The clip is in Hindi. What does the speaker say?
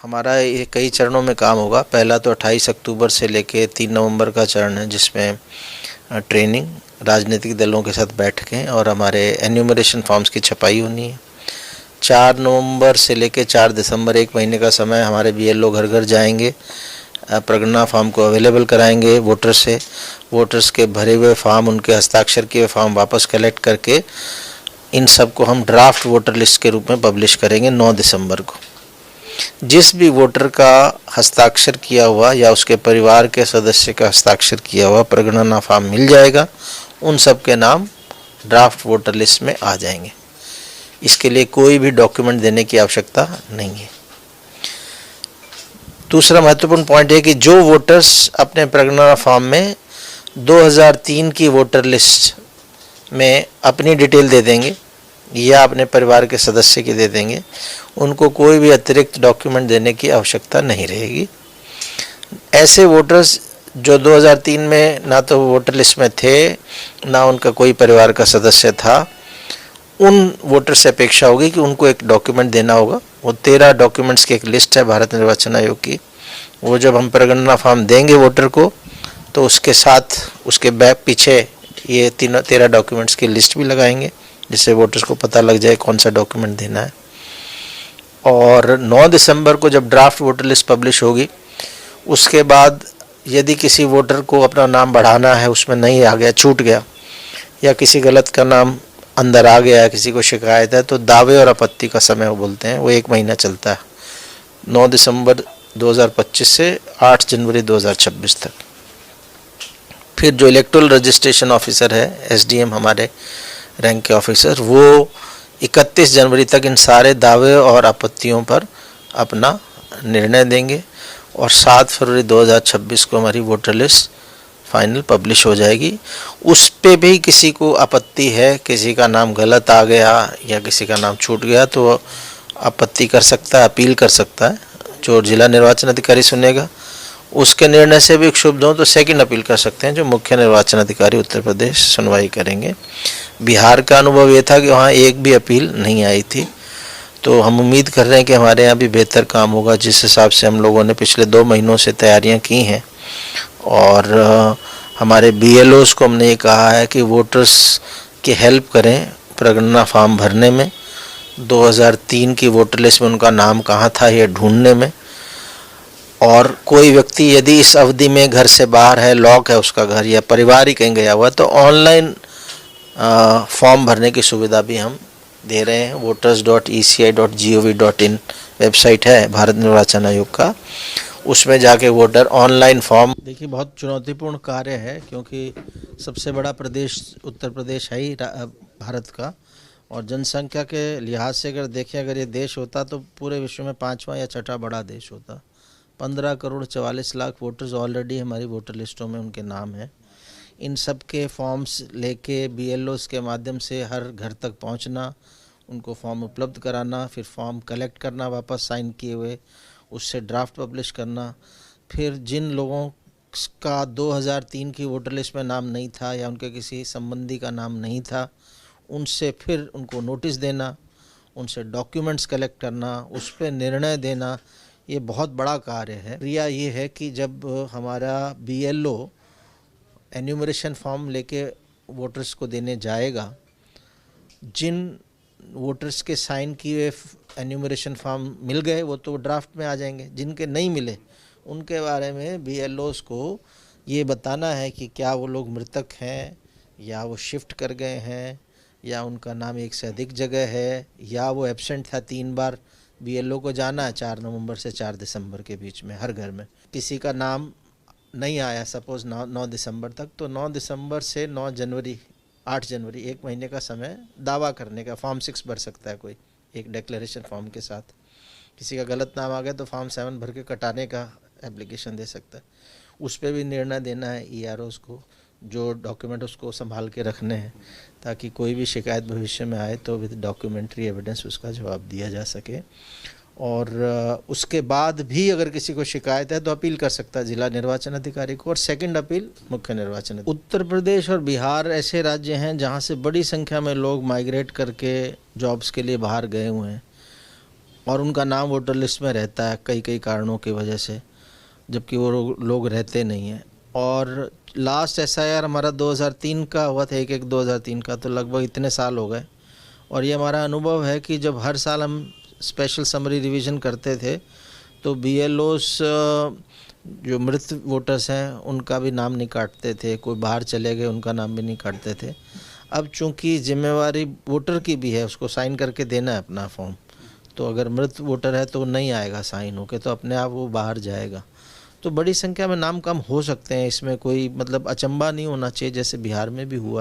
हमारा ये कई चरणों में काम होगा। पहला तो 28 अक्टूबर से लेके 3 नवंबर का चरण है, जिसमें ट्रेनिंग, राजनीतिक दलों के साथ बैठकें और हमारे एन्यूमरेशन फॉर्म्स की छपाई होनी है। 4 नवंबर से लेके 4 दिसंबर, 1 महीने का समय, हमारे बीएलओ घर घर जाएंगे, प्रगणना फॉर्म को अवेलेबल कराएंगे वोटर से। वोटर्स के भरे हुए फॉर्म, उनके हस्ताक्षर किए फॉर्म वापस कलेक्ट करके इन सब को हम ड्राफ्ट वोटर लिस्ट के रूप में पब्लिश करेंगे 9 दिसंबर को। जिस भी वोटर का हस्ताक्षर किया हुआ या उसके परिवार के सदस्य का हस्ताक्षर किया हुआ प्रगणना फॉर्म मिल जाएगा, उन सब के नाम ड्राफ्ट वोटर लिस्ट में आ जाएंगे। इसके लिए कोई भी डॉक्यूमेंट देने की आवश्यकता नहीं है। दूसरा महत्वपूर्ण पॉइंट है कि जो वोटर्स अपने प्रगणना फॉर्म में 2003 की वोटर लिस्ट में अपनी डिटेल दे देंगे या अपने परिवार के सदस्य की दे देंगे, उनको कोई भी अतिरिक्त डॉक्यूमेंट देने की आवश्यकता नहीं रहेगी। ऐसे वोटर्स जो 2003 में ना तो वोटर लिस्ट में थे, ना उनका कोई परिवार का सदस्य था, उन वोटर से अपेक्षा होगी कि उनको एक डॉक्यूमेंट देना होगा। वो 13 डॉक्यूमेंट्स की एक लिस्ट है भारत निर्वाचन आयोग की। वो जब हम प्रगणना फॉर्म देंगे वोटर को, तो उसके साथ उसके बैक पीछे ये 13 डॉक्यूमेंट्स की लिस्ट भी लगाएंगे, जिससे वोटर्स को पता लग जाए कौन सा डॉक्यूमेंट देना है। और 9 दिसंबर को जब ड्राफ्ट वोटर लिस्ट पब्लिश होगी, उसके बाद यदि किसी वोटर को अपना नाम बढ़ाना है, उसमें नहीं आ गया, छूट गया, या किसी गलत का नाम अंदर आ गया है, किसी को शिकायत है, तो दावे और आपत्ति का समय वो बोलते हैं, वो 1 महीना चलता है, 9 दिसंबर 2025 से 8 जनवरी 2026 तक। फिर जो इलेक्टोरल रजिस्ट्रेशन ऑफिसर है, एसडीएम हमारे रैंक के ऑफिसर, वो 31 जनवरी तक इन सारे दावे और आपत्तियों पर अपना निर्णय देंगे और 7 फरवरी 2026 को हमारी वोटर लिस्ट फाइनल पब्लिश हो जाएगी। उस पे भी किसी को आपत्ति है, किसी का नाम गलत आ गया या किसी का नाम छूट गया, तो आपत्ति कर सकता है, अपील कर सकता है। जो जिला निर्वाचन अधिकारी सुनेगा, उसके निर्णय से भी क्षुब्ध हो तो सेकंड अपील कर सकते हैं, जो मुख्य निर्वाचन अधिकारी उत्तर प्रदेश सुनवाई करेंगे। बिहार का अनुभव ये था कि वहाँ एक भी अपील नहीं आई थी, तो हम उम्मीद कर रहे हैं कि हमारे यहाँ भी बेहतर काम होगा, जिस हिसाब से हम लोगों ने पिछले 2 महीनों से तैयारियाँ की हैं। और हमारे बीएलओज़ को हमने ये कहा है कि वोटर्स की हेल्प करें प्रगणना फॉर्म भरने में, 2003 की वोटर लिस्ट में उनका नाम कहाँ था ये ढूंढने में। और कोई व्यक्ति यदि इस अवधि में घर से बाहर है, लॉक है उसका घर, या परिवार ही कहीं गया हुआ, तो ऑनलाइन फॉर्म भरने की सुविधा भी हम दे रहे हैं। voters.eci.gov.in वेबसाइट है भारत निर्वाचन आयोग का, उसमें जाके वोटर ऑनलाइन फॉर्म। देखिए, बहुत चुनौतीपूर्ण कार्य है, क्योंकि सबसे बड़ा प्रदेश उत्तर प्रदेश है ही भारत का, और जनसंख्या के लिहाज से अगर देखें, अगर ये देश होता तो पूरे विश्व में 5वां या 6ठा बड़ा देश होता। 15 करोड़ 44 लाख वोटर्स ऑलरेडी हमारी वोटर लिस्टों में उनके नाम हैं। इन सब के फॉर्म्स लेके बीएलओज़ के माध्यम से हर घर तक पहुंचना, उनको फॉर्म उपलब्ध कराना, फिर फॉर्म कलेक्ट करना वापस साइन किए हुए, उससे ड्राफ्ट पब्लिश करना, फिर जिन लोगों का 2003 की वोटर लिस्ट में नाम नहीं था या उनके किसी संबंधी का नाम नहीं था, उनसे फिर उनको नोटिस देना, उनसे डॉक्यूमेंट्स कलेक्ट करना, उस पर निर्णय देना, ये बहुत बड़ा कार्य है। क्रिया ये है कि जब हमारा बीएलओ एन्यूमरेशन फॉर्म लेके वोटर्स को देने जाएगा, जिन वोटर्स के साइन किए एन्यूमरेशन फॉर्म मिल गए वो तो ड्राफ्ट में आ जाएंगे, जिनके नहीं मिले उनके बारे में बीएलओज़ को ये बताना है कि क्या वो लोग मृतक हैं, या वो शिफ्ट कर गए हैं, या उनका नाम एक से अधिक जगह है, या वो एब्सेंट था 3 बार। बीएलओ को जाना है 4 नवंबर से 4 दिसंबर के बीच में हर घर में। किसी का नाम नहीं आया सपोज़ 9 दिसंबर तक, तो 9 दिसंबर से 9 जनवरी 8 जनवरी 1 महीने का समय दावा करने का। फॉर्म 6 भर सकता है कोई एक डिक्लेरेशन फॉर्म के साथ। किसी का गलत नाम आ गया तो फॉर्म 7 भर के कटाने का एप्लीकेशन दे सकता है। उस पर भी निर्णय देना है ईआरओज़ को, जो डॉक्यूमेंट उसको संभाल के रखने हैं, ताकि कोई भी शिकायत भविष्य में आए तो विद डॉक्यूमेंट्री एविडेंस उसका जवाब दिया जा सके। और उसके बाद भी अगर किसी को शिकायत है तो अपील कर सकता है जिला निर्वाचन अधिकारी को, और सेकंड अपील मुख्य निर्वाचन अधिकारी। उत्तर प्रदेश और बिहार ऐसे राज्य हैं जहां से बड़ी संख्या में लोग माइग्रेट करके जॉब्स के लिए बाहर गए हुए हैं। और उनका नाम वोटर लिस्ट में रहता है कई कई कारणों की वजह से, जबकि वो लोग रहते नहीं हैं। और लास्ट एसआईआर हमारा 2003 का हुआ था, 1/1 2003 का, तो लगभग इतने साल हो गए। और ये हमारा अनुभव है कि जब हर साल हम स्पेशल समरी रिवीजन करते थे तो बीएलओस जो मृत वोटर्स हैं उनका भी नाम नहीं काटते थे, कोई बाहर चले गए उनका नाम भी नहीं काटते थे। अब चूंकि जिम्मेवारी वोटर की भी है, उसको साइन करके देना है अपना फॉर्म, तो अगर मृत वोटर है तो नहीं आएगा साइन होके, तो अपने आप वो बाहर जाएगा। तो बड़ी संख्या में नाम कम हो सकते हैं, इसमें कोई मतलब अचंभा नहीं होना चाहिए, जैसे बिहार में भी हुआ है।